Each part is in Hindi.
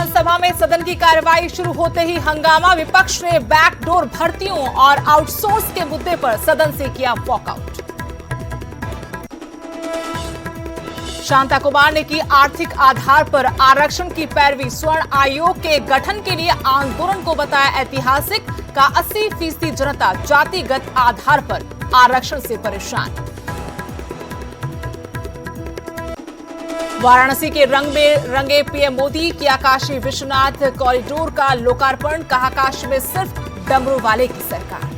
विधानसभा में सदन की कार्यवाही शुरू होते ही हंगामा। विपक्ष ने बैकडोर भर्तियों और आउटसोर्स के मुद्दे पर सदन से किया वॉकआउट। शांता कुमार ने की आर्थिक आधार पर आरक्षण की पैरवी। स्वर्ण आयोग के गठन के लिए आंदोलन को बताया ऐतिहासिक। का 80% जनता जातिगत आधार पर आरक्षण से परेशान। वाराणसी के रंग में रंगे पीएम मोदी। किया काशी विश्वनाथ कॉरिडोर का लोकार्पण। कहा काशी में सिर्फ डमरू वाले की सरकार।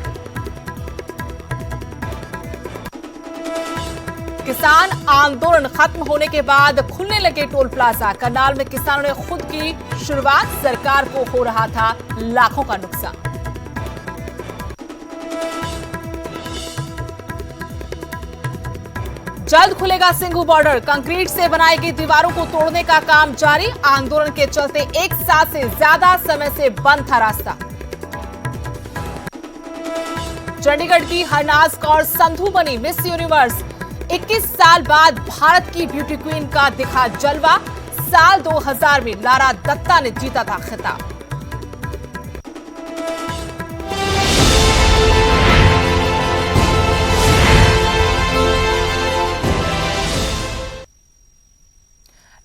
किसान आंदोलन खत्म होने के बाद खुलने लगे टोल प्लाजा। करनाल में किसानों ने खुद की शुरुआत। सरकार को हो रहा था लाखों का नुकसान। जल्द खुलेगा सिंघू बॉर्डर। कंक्रीट से बनाई गई दीवारों को तोड़ने का काम जारी। आंदोलन के चलते एक साल से ज्यादा समय से बंद था रास्ता। चंडीगढ़ की हरनाज कौर संधू बनी मिस यूनिवर्स। 21 साल बाद भारत की ब्यूटी क्वीन का दिखा जलवा। साल 2000 में लारा दत्ता ने जीता था खिताब।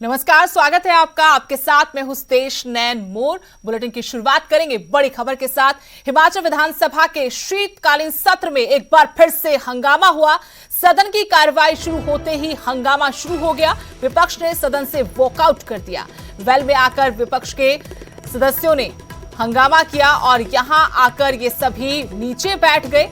नमस्कार, स्वागत है आपका। आपके साथ मैं हूं तेज नैन मोर। बुलेटिन की शुरुआत करेंगे बड़ी खबर के साथ। हिमाचल विधानसभा के शीतकालीन सत्र में एक बार फिर से हंगामा हुआ। सदन की कार्यवाही शुरू होते ही हंगामा शुरू हो गया। विपक्ष ने सदन से वॉकआउट कर दिया। वेल में आकर विपक्ष के सदस्यों ने हंगामा किया और यहां आकर ये सभी नीचे बैठ गए।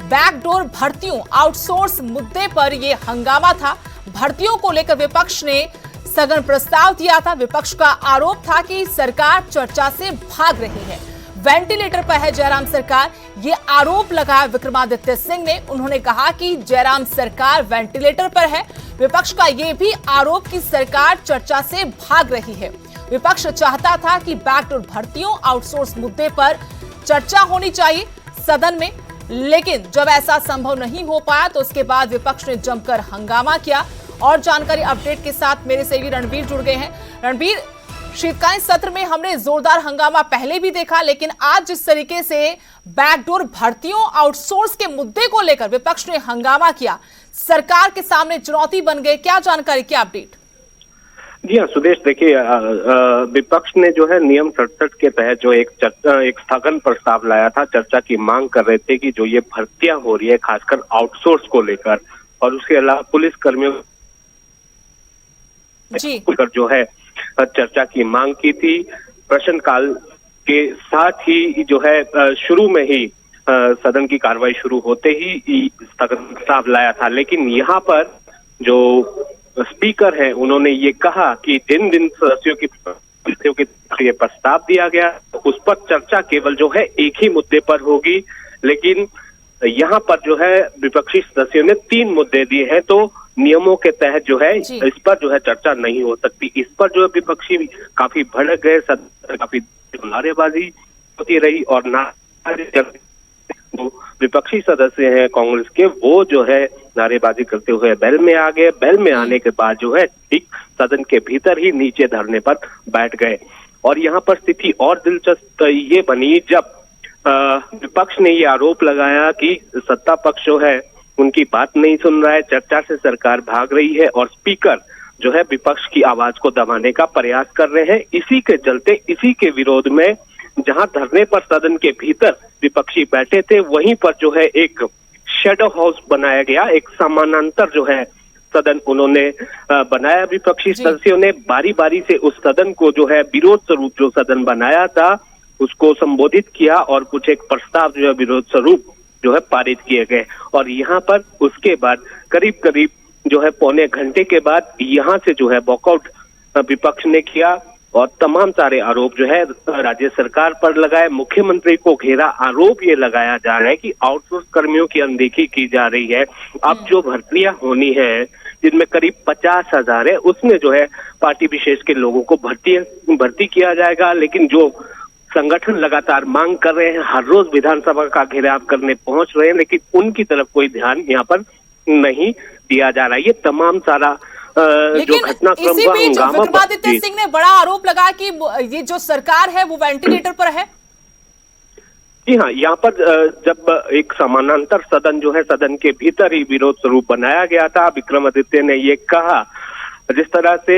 बैकडोर भर्तियों, आउटसोर्स मुद्दे पर यह हंगामा था। भर्तियों को लेकर विपक्ष ने स्थगन प्रस्ताव दिया था। विपक्ष का आरोप था कि सरकार चर्चा से भाग रही है, वेंटिलेटर पर है जयराम सरकार। ये आरोप लगाया विक्रमादित्य सिंह ने। उन्होंने कहा कि जयराम सरकार वेंटिलेटर पर है। विपक्ष का यह भी आरोप कि सरकार चर्चा से भाग रही है। विपक्ष चाहता था कि बैकडोर भर्तियों, आउटसोर्स मुद्दे पर चर्चा होनी चाहिए सदन में, लेकिन जब ऐसा संभव नहीं हो पाया तो उसके बाद विपक्ष ने जमकर हंगामा किया। और जानकारी अपडेट के साथ मेरे सहयोगी रणबीर जुड़ गए हैं। रणबीर, शीतकालीन सत्र में हमने जोरदार हंगामा पहले भी देखा, लेकिन आज जिस तरीके से बैकडोर भर्तियों, आउटसोर्स के मुद्दे को लेकर विपक्ष ने हंगामा किया, सरकार के सामने चुनौती बन गई। क्या जानकारी, क्या अपडेट? जी हाँ सुदेश, देखिए विपक्ष ने जो है नियम 67 के तहत जो एक स्थगन प्रस्ताव लाया था, चर्चा की मांग कर रहे थे कि जो ये भर्तियां हो रही है खासकर आउटसोर्स को लेकर, और उसके अलावा पुलिस कर्मियों पर जो है चर्चा की मांग की थी। प्रश्नकाल के साथ ही जो है शुरू में ही सदन की कार्रवाई शुरू होते ही स्थगन प्रस्ताव लाया था। लेकिन यहाँ पर जो स्पीकर हैं उन्होंने ये कहा कि जिन दिन सदस्यों की ये प्रस्ताव दिया गया उस पर चर्चा केवल जो है एक ही मुद्दे पर होगी। लेकिन यहाँ पर जो है विपक्षी सदस्यों ने 3 मुद्दे दिए हैं, तो नियमों के तहत जो है इस पर जो है चर्चा नहीं हो सकती। इस पर जो है विपक्षी काफी भड़क गए, काफी नारेबाजी होती रही और विपक्षी सदस्य हैं कांग्रेस के, वो जो है नारेबाजी करते हुए बेल में आ गए। बेल में आने के बाद जो है ठीक सदन के भीतर ही नीचे धरने पर बैठ गए। और यहाँ पर स्थिति और दिलचस्प ये बनी जब विपक्ष ने ये आरोप लगाया कि सत्ता पक्ष जो है उनकी बात नहीं सुन रहा है, चर्चा से सरकार भाग रही है, और स्पीकर जो है विपक्ष की आवाज को दबाने का प्रयास कर रहे हैं। इसी के चलते, इसी के विरोध में जहां धरने पर सदन के भीतर विपक्षी बैठे थे, वहीं पर जो है एक शेडो हाउस बनाया गया, एक समानांतर जो है सदन उन्होंने बनाया। विपक्षी सदस्यों ने बारी बारी से उस सदन को जो है विरोध स्वरूप जो सदन बनाया था उसको संबोधित किया और कुछ एक प्रस्ताव जो है विरोध स्वरूप जो है पारित किए गए। और यहाँ पर उसके बाद करीब करीब जो है पौने घंटे के बाद यहाँ से जो है वॉकआउट विपक्ष ने किया और तमाम सारे आरोप जो है राज्य सरकार पर लगाए। मुख्यमंत्री को घेरा आरोप ये लगाया जा रहा है कि आउटसोर्स कर्मियों की अनदेखी की जा रही है। अब जो भर्तियां होनी है जिनमें करीब 50,000 है, उसमें जो है पार्टी विशेष के लोगों को भर्ती किया जाएगा। लेकिन जो संगठन लगातार मांग कर रहे हैं, हर रोज विधानसभा का घेराव करने पहुंच रहे हैं, लेकिन उनकी तरफ कोई ध्यान यहाँ पर नहीं दिया जा रहा है। ये तमाम सारा जो लेकिन घटनाक्रम इसी हुआ, बीच हंगामा विक्रमादित्य सिंह ने बड़ा आरोप लगाया कि ये जो सरकार है वो वेंटिलेटर पर है। जी हाँ, यहाँ पर जब एक समानांतर सदन जो है, सदन के भीतर ही विरोध स्वरूप बनाया गया था, विक्रमादित्य ने ये कहा, जिस तरह से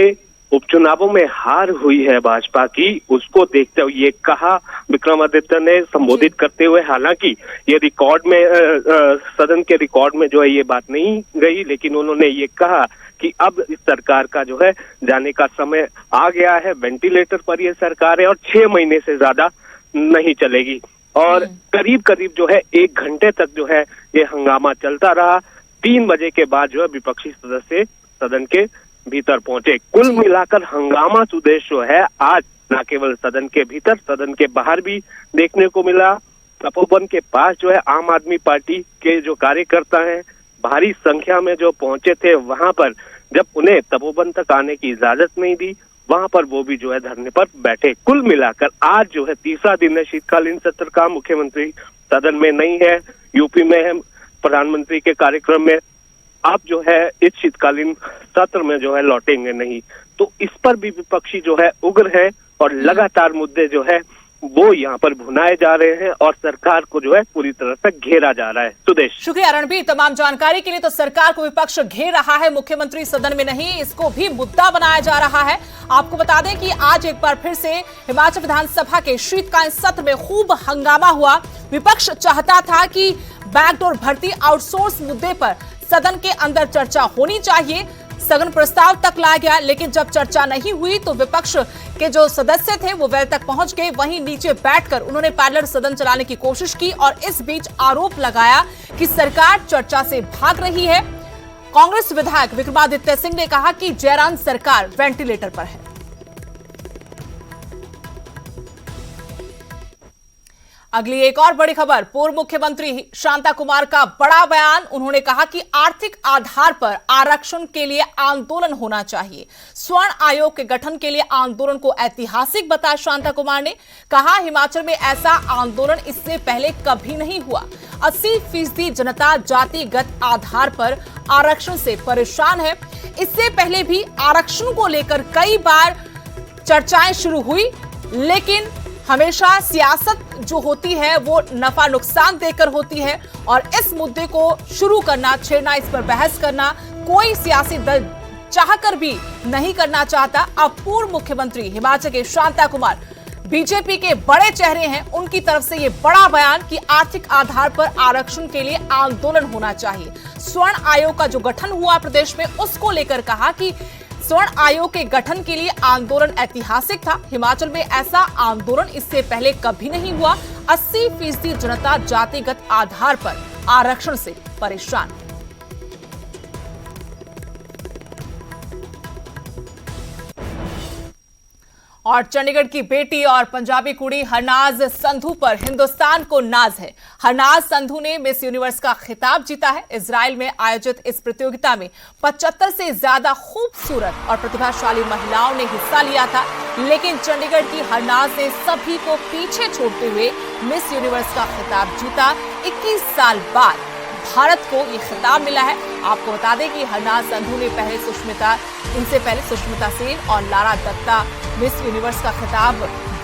उपचुनावों में हार हुई है भाजपा की, उसको देखते हुए ये कहा विक्रमादित्य ने संबोधित करते हुए। हालांकि ये रिकॉर्ड में सदन के रिकॉर्ड में जो है ये बात नहीं गई, लेकिन उन्होंने ये कहा कि अब इस सरकार का जो है जाने का समय आ गया है, वेंटिलेटर पर ये सरकार है और 6 महीने से ज्यादा नहीं चलेगी। और करीब करीब जो है 1 घंटे तक जो है ये हंगामा चलता रहा। 3 बजे के बाद जो है विपक्षी सदस्य सदन के भीतर पहुंचे। कुल मिलाकर हंगामा सुदेश जो है आज न केवल सदन के भीतर, सदन के बाहर भी देखने को मिला। तपोवन के पास जो है आम आदमी पार्टी के जो कार्यकर्ता हैं भारी संख्या में जो पहुंचे थे, वहां पर जब उन्हें तपोवन तक आने की इजाजत नहीं दी, वहां पर वो भी जो है धरने पर बैठे। कुल मिलाकर आज जो है तीसरा दिन है शीतकालीन सत्र का। मुख्यमंत्री सदन में नहीं है, यूपी में है प्रधानमंत्री के कार्यक्रम में। आप जो है इस शीतकालीन सत्र में जो है लौटेंगे नहीं, तो इस पर भी विपक्षी जो है उग्र है और लगातार मुद्दे जो है वो यहाँ पर भुनाए जा रहे हैं और सरकार को जो है पूरी तरह से घेरा जा रहा है। सुदेश, शुक्रिया रणबीर तमाम जानकारी के लिए। तो सरकार को विपक्ष घेर रहा है, मुख्यमंत्री सदन में नहीं, इसको भी मुद्दा बनाया जा रहा है। आपको बता दें कि आज एक बार फिर से हिमाचल विधानसभा के शीतकालीन सत्र में खूब हंगामा हुआ। विपक्ष चाहता था कि बैकडोर भर्ती आउटसोर्स मुद्दे पर सदन के अंदर चर्चा होनी चाहिए। स्थगन प्रस्ताव तक लाया गया, लेकिन जब चर्चा नहीं हुई तो विपक्ष के जो सदस्य थे वो वेल तक पहुंच गए। वहीं नीचे बैठकर उन्होंने पैरेलल सदन चलाने की कोशिश की और इस बीच आरोप लगाया कि सरकार चर्चा से भाग रही है। कांग्रेस विधायक विक्रमादित्य सिंह ने कहा कि जयराम सरकार वेंटिलेटर पर है। अगली एक और बड़ी खबर, पूर्व मुख्यमंत्री शांता कुमार का बड़ा बयान। उन्होंने कहा कि आर्थिक आधार पर आरक्षण के लिए आंदोलन होना चाहिए। स्वर्ण आयोग के गठन के लिए आंदोलन को ऐतिहासिक बताया शांता कुमार ने। कहा हिमाचल में ऐसा आंदोलन इससे पहले कभी नहीं हुआ। 80% जनता जातिगत आधार पर आरक्षण से परेशान है। इससे पहले भी आरक्षण को लेकर कई बार चर्चाएं शुरू हुई, लेकिन हमेशा सियासत जो होती है वो नफा नुकसान देकर होती है और इस मुद्दे को शुरू करना, छेड़ना, इस पर बहस करना कोई सियासी दल चाहकर भी नहीं करना चाहता। अब पूर्व मुख्यमंत्री हिमाचल के शांता कुमार बीजेपी के बड़े चेहरे हैं, उनकी तरफ से ये बड़ा बयान कि आर्थिक आधार पर आरक्षण के लिए आंदोलन होना चाहिए। स्वर्ण आयोग का जो गठन हुआ प्रदेश में, उसको लेकर कहा कि स्वर्ण आयोग के गठन के लिए आंदोलन ऐतिहासिक था। हिमाचल में ऐसा आंदोलन इससे पहले कभी नहीं हुआ। 80% जनता जातिगत आधार पर आरक्षण से परेशान। और चंडीगढ़ की बेटी और पंजाबी कुड़ी हरनाज संधू पर हिंदुस्तान को नाज है। हरनाज संधू ने मिस यूनिवर्स का खिताब जीता है। इजराइल में आयोजित इस प्रतियोगिता में 75 से ज्यादा खूबसूरत और प्रतिभाशाली महिलाओं ने हिस्सा लिया था, लेकिन चंडीगढ़ की हरनाज ने सभी को पीछे छोड़ते हुए मिस यूनिवर्स का खिताब जीता। 21 साल बाद भारत को ये खिताब मिला है। आपको बता दें कि हरनाज संधू ने इनसे पहले सुष्मिता सेन और लारा दत्ता मिस यूनिवर्स का खिताब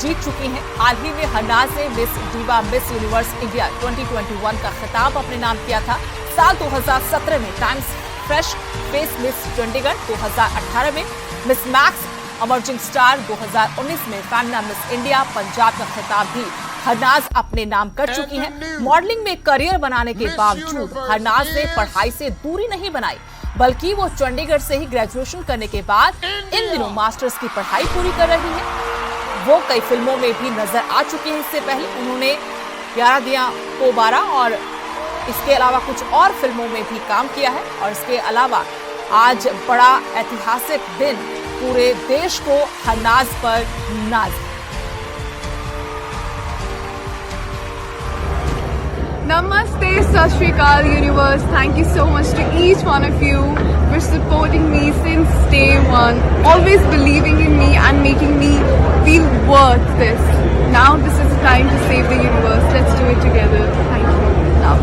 जीत चुकी हैं। हाल ही में हरनाज ने मिस यूनिवर्स इंडिया 2021 का खिताब अपने नाम किया था। साल 2017 में times fresh face miss Chandigarh, 2018 में मिस मैक्स अमर्जिंग स्टार, 2019 में फैमिना मिस इंडिया पंजाब का खिताब भी हरनाज अपने नाम कर चुकी हैं। मॉडलिंग में करियर बनाने के बावजूद हरनाज ने पढ़ाई से दूरी नहीं बनाई, बल्कि वो चंडीगढ़ से ही ग्रेजुएशन करने के बाद इन दिनों मास्टर्स की पढ़ाई पूरी कर रही है। वो कई फिल्मों में भी नजर आ चुकी है। इससे पहले उन्होंने 11 दिया को 12 और इसके अलावा कुछ और फिल्मों में भी काम किया है। और इसके अलावा आज बड़ा ऐतिहासिक दिन, पूरे देश को हरनाज पर नाज है। Namaste, Sat Shri Akal universe. Thank you so much to each one of you for supporting me since day one, always believing in me and making me feel worth this. Now this is the time to save the universe. Let's do it together. Thank you. Love.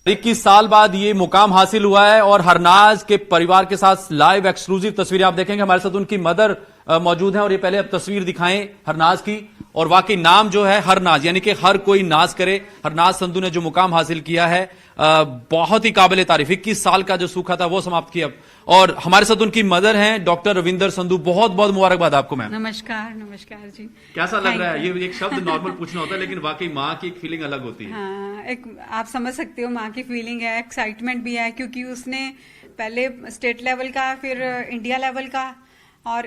21 साल बाद ये मुकाम हासिल हुआ है और हरनाज के परिवार के साथ लाइव एक्सक्लूसिव तस्वीरें आप देखेंगे। हमारे साथ उनकी मदर मौजूद हैं और ये पहले अब तस्वीर दिखाएं हरनाज की। और वाकई नाम जो है हरनाज, यानी कि हर कोई नाज करे। हरनाज संधू ने जो मुकाम हासिल किया है बहुत ही काबिल तारीफ। 21 साल का जो सूखा था वो समाप्त किया। और हमारे साथ उनकी मदर हैं डॉक्टर रविंदर संधू। बहुत बहुत मुबारकबाद आपको मैम। नमस्कार। नमस्कार जी। कैसा लग रहा है? ये एक शब्द नॉर्मल पूछना होता है लेकिन वाकई माँ की एक फीलिंग अलग होती है। हाँ, एक आप समझ सकते हो माँ की फीलिंग है, एक्साइटमेंट भी है क्योंकि उसने पहले स्टेट लेवल का, फिर इंडिया लेवल का और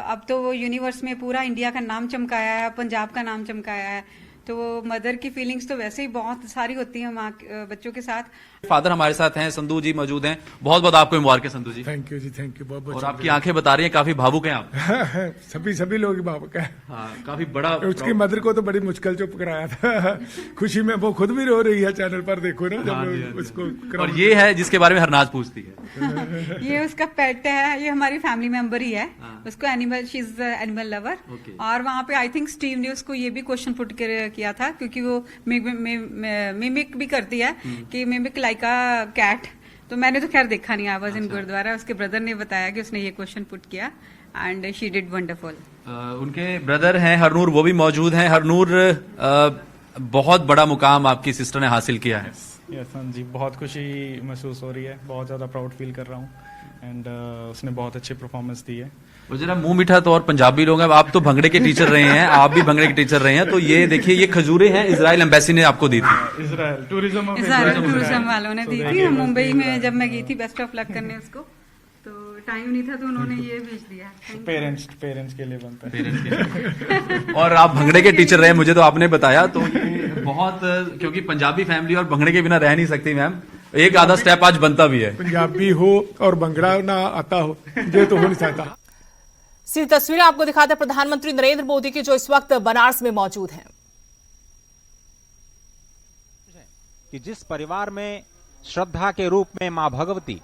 अब तो वो यूनिवर्स में पूरा इंडिया का नाम चमकाया है, पंजाब का नाम चमकाया है। तो मदर की फीलिंग्स तो वैसे ही बहुत सारी होती हैं माँ बच्चों के साथ। फादर हमारे साथ हैं, संधू जी मौजूद हैं। बहुत बहुत आपको मुबारक Sandhu ji. Thank you ji, thank you बहुत बहुत। और आपकी आंखें बता रही हैं काफी भावुक हैं आप। सभी लोग भावुक हैं। हाँ, काफी बड़ा। उसकी मदर को तो बड़ी मुश्किल चुप कराया था। खुशी में वो खुद भी रो रही है, चैनल पर देखो ना जब उसको। और ये है जिसके बारे में हरनाज पूछती है। ये उसका पेट है, ये हमारी फैमिली मेंबर ही है। उसको animal, she is animal lover. और वहाँ पे आई थिंक स्टीव ने उसको ये भी क्वेश्चन पुट किया था क्योंकि वो मिमिक भी करती है कि मिमिक लाइक अ कैट। तो मैंने तो खैर देखा नहीं, आई वाज इन गुरुद्वारा। उसके ब्रदर ने बताया कि उसने ये क्वेश्चन पुट किया एंड शी डिड वंडरफुल। उनके ब्रदर हैं हरनूर, वो भी मौजूद हैं। हरनूर, बहुत बड़ा मुकाम आपकी सिस्टर ने हासिल किया है। यस जी, बहुत खुशी महसूस हो रही है, बहुत ज्यादा प्राउड फील कर रहा हूँ एंड उसने बहुत अच्छी परफॉर्मेंस दी है। वो जरा मुंह मीठा तो और पंजाबी लोग हैं। आप तो भंगड़े के टीचर रहे हैं, आप भी भंगड़े के टीचर रहे हैं। तो ये देखिए, ये खजूरें हैं, इजराइल एम्बेसी ने आपको दी थी। इजराइल टूरिज्म वालों ने दी थी। मुंबई में जब मैं गई थी बेस्ट ऑफ लक करने उसको, तो टाइम नहीं था तो उन्होंने ये भेज दिया। पेरेंट्स के लिए बनता है। और आप भंगड़े के टीचर रहे, मुझे तो आपने बताया। तो ये बहुत, क्योंकि पंजाबी फैमिली और भंगड़े के बिना रह नहीं सकती मैम। एक आधा स्टेप आज बनता भी है। पंजाबी हो और भंगड़ा ना आता हो, ये तो हो नहीं सकता। सीधी तस्वीरें आपको दिखाते हैं प्रधानमंत्री नरेंद्र मोदी की, जो इस वक्त बनारस में मौजूद हैं। कि जिस परिवार में श्रद्धा के रूप में मां भगवती,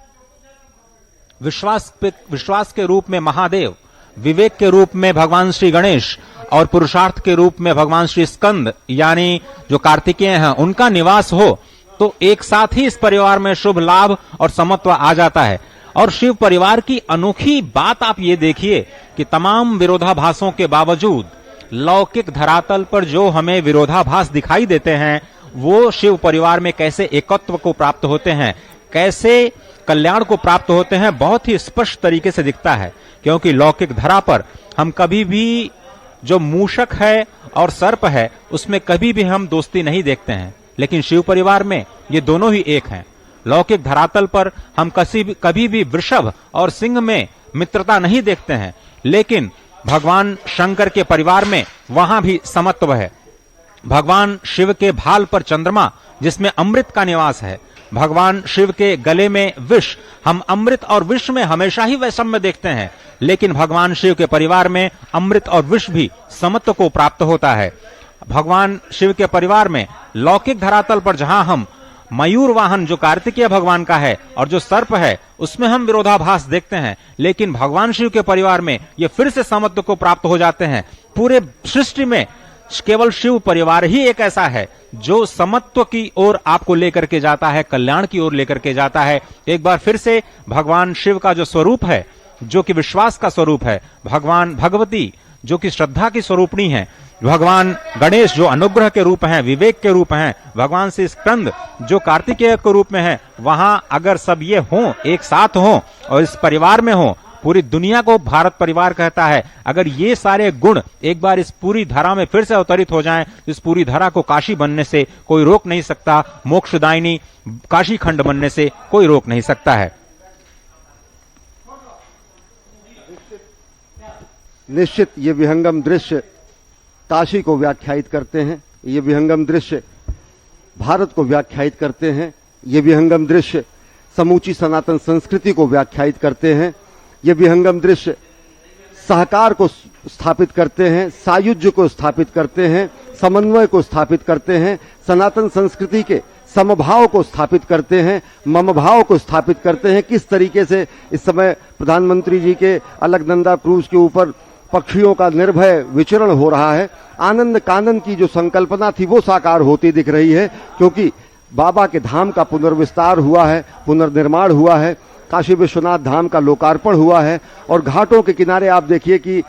विश्वास के रूप में महादेव, विवेक के रूप में भगवान श्री गणेश और पुरुषार्थ के रूप में भगवान श्री स्कंद यानी जो कार्तिकेय हैं उनका निवास हो, तो एक साथ ही इस परिवार में शुभ लाभ और समत्व आ जाता है। और शिव परिवार की अनोखी बात आप ये देखिए कि तमाम विरोधाभासों के बावजूद लौकिक धरातल पर जो हमें विरोधाभास दिखाई देते हैं, वो शिव परिवार में कैसे एकत्व को प्राप्त होते हैं, कैसे कल्याण को प्राप्त होते हैं, बहुत ही स्पष्ट तरीके से दिखता है। क्योंकि लौकिक धरा पर हम कभी भी जो मूषक है और सर्प है उसमें कभी भी हम दोस्ती नहीं देखते हैं, लेकिन शिव परिवार में ये दोनों ही एक हैं। लौकिक धरातल पर हम कभी भी वृषभ और सिंह में मित्रता नहीं देखते हैं, लेकिन भगवान शंकर के परिवार में वहां भी समत्व है। भगवान शिव के भाल पर चंद्रमा जिसमें अमृत का निवास है, भगवान शिव के गले में विष, हम अमृत और विष में हमेशा ही वैषम्य देखते हैं, लेकिन भगवान शिव के परिवार में अमृत और विष भी समत्व को प्राप्त होता है। भगवान शिव के परिवार में लौकिक धरातल पर जहां हम मयूर वाहन जो कार्तिकेय भगवान का है और जो सर्प है उसमें हम विरोधाभास देखते हैं, लेकिन भगवान शिव के परिवार में ये फिर से समत्व को प्राप्त हो जाते हैं। पूरे सृष्टि में केवल शिव परिवार ही एक ऐसा है जो समत्व की ओर आपको लेकर के जाता है, कल्याण की ओर लेकर के जाता है। एक बार फिर से भगवान शिव का जो स्वरूप है, जो कि विश्वास का स्वरूप है, भगवान भगवती जो कि श्रद्धा की स्वरूपणी है, भगवान गणेश जो अनुग्रह के रूप हैं, विवेक के रूप हैं, भगवान श्री स्कंद जो कार्तिकेय के रूप में हैं, वहां अगर सब ये हों, एक साथ हों और इस परिवार में हों, पूरी दुनिया को भारत परिवार कहता है, अगर ये सारे गुण एक बार इस पूरी धरा में फिर से अवतरित हो जाएं, इस पूरी धरा को काशी बनने से कोई रोक नहीं सकता, मोक्षदायिनी काशी खंड बनने से कोई रोक नहीं सकता है। निश्चित ये विहंगम दृश्य काशी को व्याख्यायित करते हैं, ये विहंगम दृश्य भारत को व्याख्यायित करते हैं, ये विहंगम दृश्य समूची सनातन संस्कृति को व्याख्यायित करते हैं, ये विहंगम दृश्य सहकार को स्थापित करते हैं, सायुज्य को स्थापित करते हैं, समन्वय को स्थापित करते हैं, सनातन संस्कृति के समभाव को स्थापित करते हैं, ममभाव को स्थापित करते हैं। किस तरीके से इस समय प्रधानमंत्री जी के अलकनंदा क्रूज के ऊपर पक्षियों का निर्भय विचरण हो रहा है, आनंद कानन की जो संकल्पना थी वो साकार होती दिख रही है, क्योंकि बाबा के धाम का पुनर्विस्तार हुआ है, पुनर्निर्माण हुआ है, काशी विश्वनाथ धाम का लोकार्पण हुआ है और घाटों के किनारे आप देखिए कि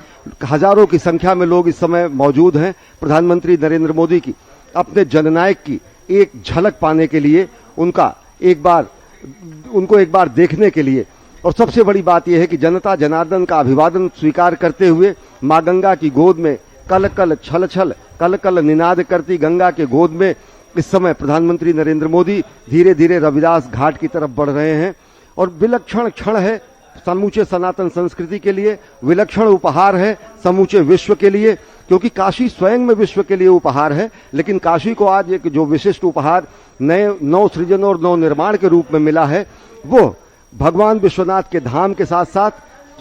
हजारों की संख्या में लोग इस समय मौजूद हैं प्रधानमंत्री नरेंद्र मोदी की अपने जननायक की एक झलक पाने के लिए, उनको एक बार देखने के लिए। और सबसे बड़ी बात यह है कि जनता जनार्दन का अभिवादन स्वीकार करते हुए मां गंगा की गोद में कल कल छल छल कल कल निनाद करती गंगा के गोद में इस समय प्रधानमंत्री नरेंद्र मोदी धीरे धीरे रविदास घाट की तरफ बढ़ रहे हैं और विलक्षण क्षण है समूचे सनातन संस्कृति के लिए, विलक्षण उपहार है समूचे विश्व के लिए, क्योंकि काशी स्वयं में विश्व के लिए उपहार है, लेकिन काशी को आज एक जो विशिष्ट उपहार नव सृजन और नव निर्माण के रूप में मिला है वो भगवान विश्वनाथ के धाम के साथ साथ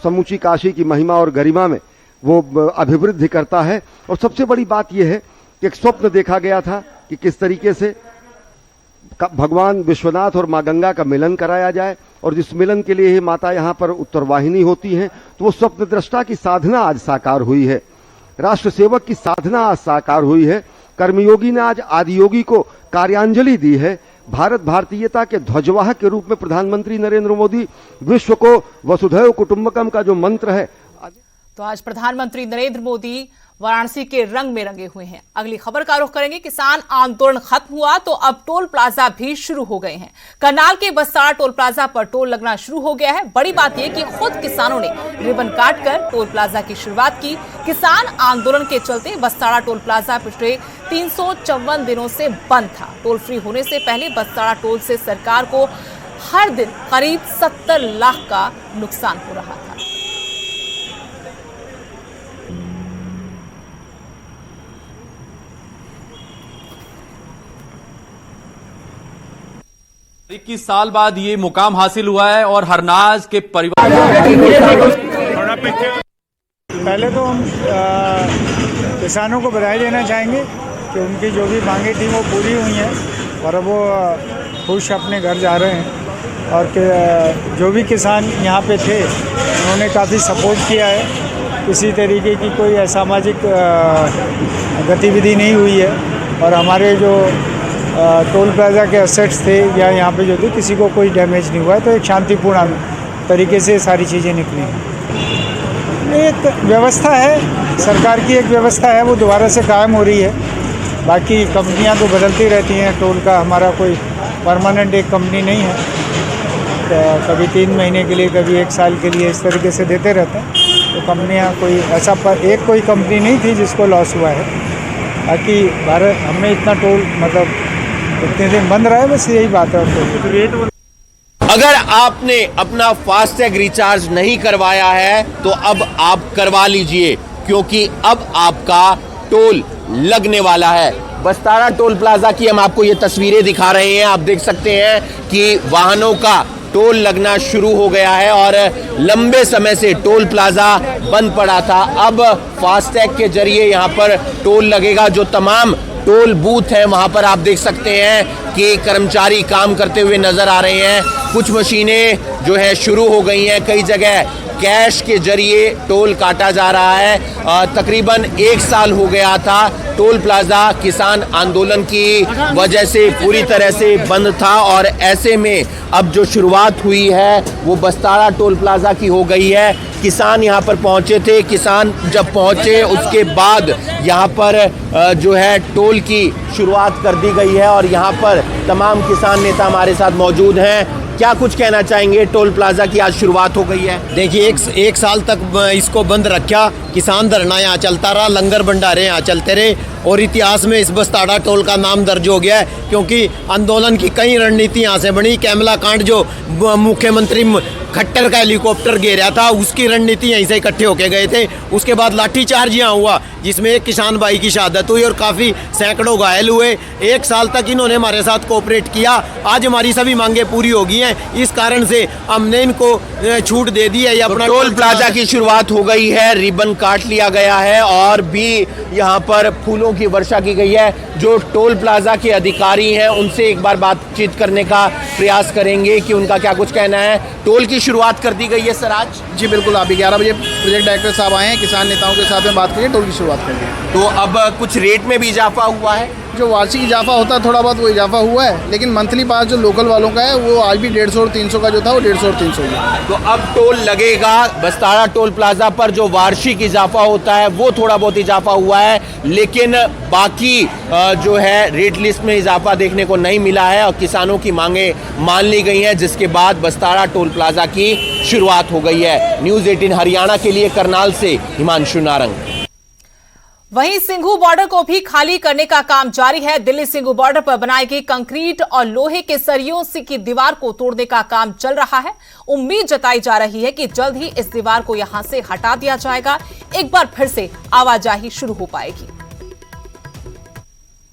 समूची काशी की महिमा और गरिमा में वो अभिवृद्धि करता है। और सबसे बड़ी बात यह है कि एक स्वप्न देखा गया था कि किस तरीके से भगवान विश्वनाथ और मां गंगा का मिलन कराया जाए और जिस मिलन के लिए ही माता यहाँ पर उत्तरवाहिनी होती हैं, तो वो स्वप्न दृष्टा की साधना आज साकार हुई है, राष्ट्र सेवक की साधना आज साकार हुई है। कर्मयोगी ने आज आदियोगी को कार्यांजलि दी है। भारत भारतीयता के ध्वजवाहक के रूप में प्रधानमंत्री नरेंद्र मोदी विश्व को वसुधैव कुटुंबकम का जो मंत्र है। तो आज प्रधानमंत्री नरेंद्र मोदी वाराणसी के रंग में रंगे हुए हैं। अगली खबर का रुख करेंगे। किसान आंदोलन खत्म हुआ तो अब टोल प्लाजा भी शुरू हो गए हैं। करनाल के बस्ताड़ा टोल प्लाजा पर टोल लगना शुरू हो गया है। बड़ी बात यह कि खुद किसानों ने रिबन काटकर टोल प्लाजा की शुरुआत की। किसान आंदोलन के चलते बस्ताड़ा टोल प्लाजा पिछले 354 दिनों से बंद था। टोल फ्री होने से पहले बस्ताड़ा टोल से सरकार को हर दिन करीब 70 लाख का नुकसान हो रहा था। 21 साल बाद ये मुकाम हासिल हुआ है और हरनाज के परिवार। पहले तो हम किसानों को बधाई देना चाहेंगे कि उनकी जो भी मांगे थी वो पूरी हुई हैं और अब वो खुश अपने घर जा रहे हैं। और जो भी किसान यहाँ पे थे उन्होंने काफ़ी सपोर्ट किया है। किसी तरीके की कोई असामाजिक गतिविधि नहीं हुई है और हमारे जो टोल प्लाजा के असेट्स थे या यहाँ पे जो थे किसी को कोई डैमेज नहीं हुआ है। तो एक शांतिपूर्ण तरीके से सारी चीज़ें निकली हैं। एक व्यवस्था है, सरकार की एक व्यवस्था है, वो दोबारा से कायम हो रही है। बाकी कंपनियां तो बदलती रहती हैं। टोल का हमारा कोई परमानेंट एक कंपनी नहीं है, तो कभी 3 महीने के लिए, कभी 1 साल के लिए, इस तरीके से देते रहते हैं। तो कंपनियां कोई ऐसा एक कोई कंपनी नहीं थी जिसको लॉस हुआ है। बाकी भारत हमें इतना टोल मतलब इतने दिन बंद रहा है, बस यही बात है। अगर आपने अपना फास्टैग रिचार्ज नहीं करवाया है तो अब आप करवा लीजिए, क्योंकि अब आपका टोल लगने वाला है। बस्ताड़ा टोल प्लाजा की हम आपको ये तस्वीरें दिखा रहे हैं। आप देख सकते हैं कि वाहनों का टोल लगना शुरू हो गया है और लंबे समय से टोल प्लाजा बंद पड़ा था। अब फास्टैग के जरिए यहाँ पर टोल लगेगा। जो तमाम टोल बूथ हैं वहां पर आप देख सकते हैं कि कर्मचारी काम करते हुए नजर आ रहे हैं। कुछ मशीनें जो है शुरू हो गई हैं। कई जगह कैश के जरिए टोल काटा जा रहा है। तकरीबन 1 साल हो गया था टोल प्लाजा किसान आंदोलन की वजह से पूरी तरह से बंद था और ऐसे में अब जो शुरुआत हुई है वो बस्ताड़ा टोल प्लाजा की हो गई है। किसान यहाँ पर पहुंचे थे। किसान जब पहुंचे उसके बाद यहाँ पर जो है टोल की शुरुआत कर दी गई है और यहाँ पर तमाम किसान नेता हमारे साथ मौजूद हैं। क्या कुछ कहना चाहेंगे? टोल प्लाजा की आज शुरुआत हो गई है। देखिए एक साल तक इसको बंद रखा, किसान धरना यहाँ चलता रहा, लंगर भंडारे यहाँ चलते रहे और इतिहास में इस बस्ताड़ा टोल का नाम दर्ज हो गया है, क्योंकि आंदोलन की कई रणनीति यहाँ से बनी। कैमला कांड जो मुख्यमंत्री खट्टर का हेलीकॉप्टर घेरा था, उसकी रणनीति यहीं से इकट्ठे होके गए थे। उसके बाद लाठीचार्ज यहाँ हुआ जिसमें एक किसान भाई की शहादत हुई और काफ़ी सैकड़ों घायल हुए। 1 साल तक इन्होंने हमारे साथ कोऑपरेट किया। आज हमारी सभी मांगे पूरी हो गई हैं, इस कारण से हमने इनको छूट दे दी है। अपना टोल प्लाजा की शुरुआत हो गई है, रिबन काट लिया गया है और भी यहाँ पर फूलों की वर्षा की गई है। जो टोल प्लाजा के अधिकारी हैं उनसे एक बार बातचीत करने का प्रयास करेंगे कि उनका क्या कुछ कहना है। टोल की शुरुआत कर दी गई है सर आज? जी बिल्कुल, अभी 11 बजे प्रोजेक्ट डायरेक्टर साहब आए हैं, किसान नेताओं के साथ में बात करिए, टोल की शुरुआत करेंगे। तो अब कुछ रेट में भी इजाफा हुआ है? जो वार्षिक इजाफा होता है थोड़ा बहुत वो इजाफा हुआ है, लेकिन मंथली पास जो लोकल वालों का है वो आज भी 150 और 300 का जो था वो 150 और 300 है। तो अब टोल लगेगा। बस्तारा टोल प्लाजा पर जो वार्षिक इजाफा होता है वो थोड़ा बहुत इजाफा हुआ है, लेकिन बाकी जो है रेट लिस्ट में इजाफा देखने को नहीं मिला है और किसानों की मांगे मान ली गई हैं, जिसके बाद बस्तारा टोल प्लाजा की शुरुआत हो गई है। न्यूज़ 18 हरियाणा के लिए करनाल से हिमांशु नारंग। वहीं सिंघू बॉर्डर को भी खाली करने का काम जारी है। दिल्ली सिंघू बॉर्डर पर बनाई गई कंक्रीट और लोहे के सरियों से की दीवार को तोड़ने का काम चल रहा है। उम्मीद जताई जा रही है कि जल्द ही इस दीवार को यहां से हटा दिया जाएगा। एक बार फिर से आवाजाही शुरू हो पाएगी।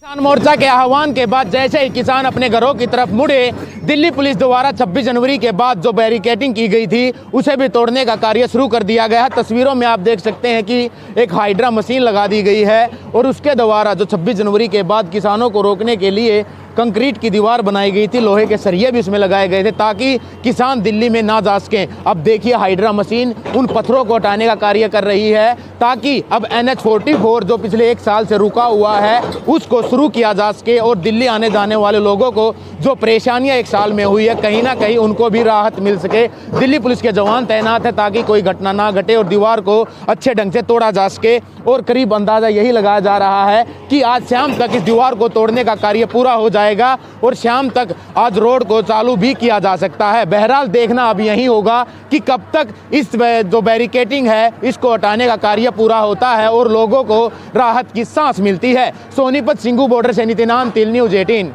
किसान मोर्चा के आह्वान के बाद जैसे ही किसान अपने घरों की तरफ मुड़े, दिल्ली पुलिस द्वारा 26 जनवरी के बाद जो बैरिकेडिंग की गई थी उसे भी तोड़ने का कार्य शुरू कर दिया गया है। तस्वीरों में आप देख सकते हैं कि एक हाइड्रा मशीन लगा दी गई है और उसके द्वारा जो 26 जनवरी के बाद किसानों को रोकने के लिए कंक्रीट की दीवार बनाई गई थी, लोहे के सरिये भी उसमें लगाए गए थे ताकि किसान दिल्ली में ना जा सकें। अब देखिए हाइड्रा मशीन उन पत्थरों को हटाने का कार्य कर रही है ताकि अब NH-44 जो पिछले 1 साल से रुका हुआ है उसको शुरू किया जा सके और दिल्ली आने जाने वाले लोगों को जो परेशानियां 1 साल में हुई है कहीं ना कहीं उनको भी राहत मिल सके। दिल्ली पुलिस के जवान तैनात है ताकि कोई घटना ना घटे और दीवार को अच्छे ढंग से तोड़ा जा सके। और करीब अंदाजा यही लगाया जा रहा है कि आज शाम तक इस दीवार को तोड़ने का कार्य पूरा हो जाएगा और शाम तक आज रोड को चालू भी किया जा सकता है। बहरहाल देखना अब यही होगा कि कब तक इस जो बैरिकेडिंग है इसको हटाने का कार्य पूरा होता है और लोगों को राहत की सांस मिलती है। सोनीपत सिंघू बॉर्डर से नितिन तिल न्यूज़ 18।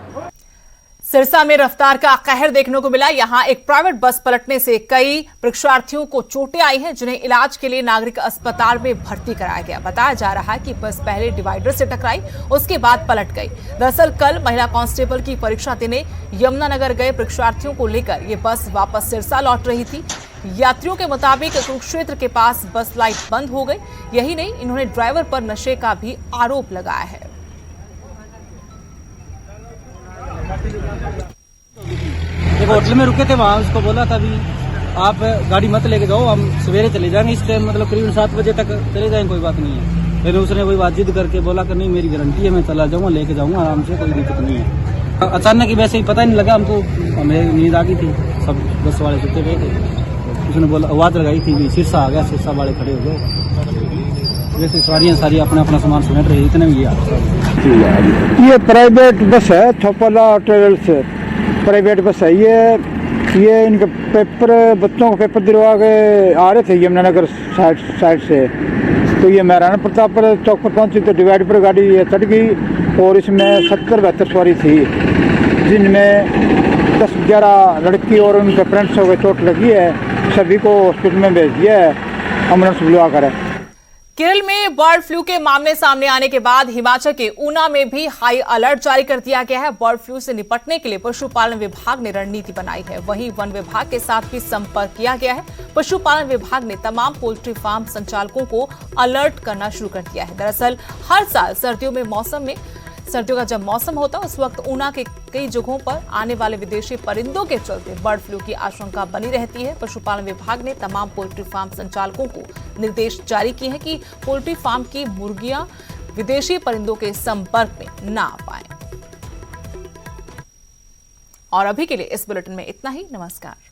सिरसा में रफ्तार का कहर देखने को मिला। यहां एक प्राइवेट बस पलटने से कई परीक्षार्थियों को चोटें आई हैं, जिन्हें इलाज के लिए नागरिक अस्पताल में भर्ती कराया गया। बताया जा रहा है कि बस पहले डिवाइडर से टकराई, उसके बाद पलट गई। दरअसल कल महिला कांस्टेबल की परीक्षा देने यमुनानगर गए परीक्षार्थियों को लेकर ये बस वापस सिरसा लौट रही थी। यात्रियों के मुताबिक कुरुक्षेत्र के पास बस लाइट बंद हो गई। यही नहीं, इन्होंने ड्राइवर पर नशे का भी आरोप लगाया है। एक होटल में रुके थे, वहाँ उसको बोला था भी आप गाड़ी मत लेके जाओ, हम सवेरे चले जाएंगे। इस टाइम मतलब करीबन 7 बजे तक चले जाएंगे, कोई बात नहीं है। फिर उसने वही बात जिद करके बोला कि नहीं मेरी गारंटी है, मैं चला जाऊंगा, लेके जाऊंगा आराम से, कोई दिक्कत नहीं है। अचानक ही वैसे ही पता नहीं लगा हमको, हमें नींद आ गई थी, सब बस वाले सुते गए थे। उसने बोला आवाज लगाई थी सिरसा आ गया, सिरसा वाले खड़े हो गए। जैसे सवारियाँ सारी अपना अपना सामान समेट रही, इतने में ये प्राइवेट बस है, थोपला ट्रेवल्स प्राइवेट बस है। ये इनके पेपर, बच्चों को पेपर दिलवा के आ रहे थे यमुनानगर साइड से, तो ये महाराणा प्रताप चौक पर पहुंची तो डिवाइड पर गाड़ी ये चढ़ गई और इसमें 70-72 सवारी थी, जिनमें 10-11 लड़की और उनके फ्रेंड्स को चोट लगी है। सभी को हॉस्पिटल में भेज दिया है, एम्बुलेंस बुलवा कर। केरल में बर्ड फ्लू के मामले सामने आने के बाद हिमाचल के ऊना में भी हाई अलर्ट जारी कर दिया गया है। बर्ड फ्लू से निपटने के लिए पशुपालन विभाग ने रणनीति बनाई है। वहीं वन विभाग के साथ भी संपर्क किया गया है। पशुपालन विभाग ने तमाम पोल्ट्री फार्म संचालकों को अलर्ट करना शुरू कर दिया है। दरअसल हर साल सर्दियों का जब मौसम होता है उस वक्त ऊना के कई जगहों पर आने वाले विदेशी परिंदों के चलते बर्ड फ्लू की आशंका बनी रहती है। पशुपालन विभाग ने तमाम पोल्ट्री फार्म संचालकों को निर्देश जारी किए हैं कि पोल्ट्री फार्म की मुर्गियां विदेशी परिंदों के संपर्क में ना आ पाएं। और अभी के लिए इस बुलेटिन में इतना ही। नमस्कार।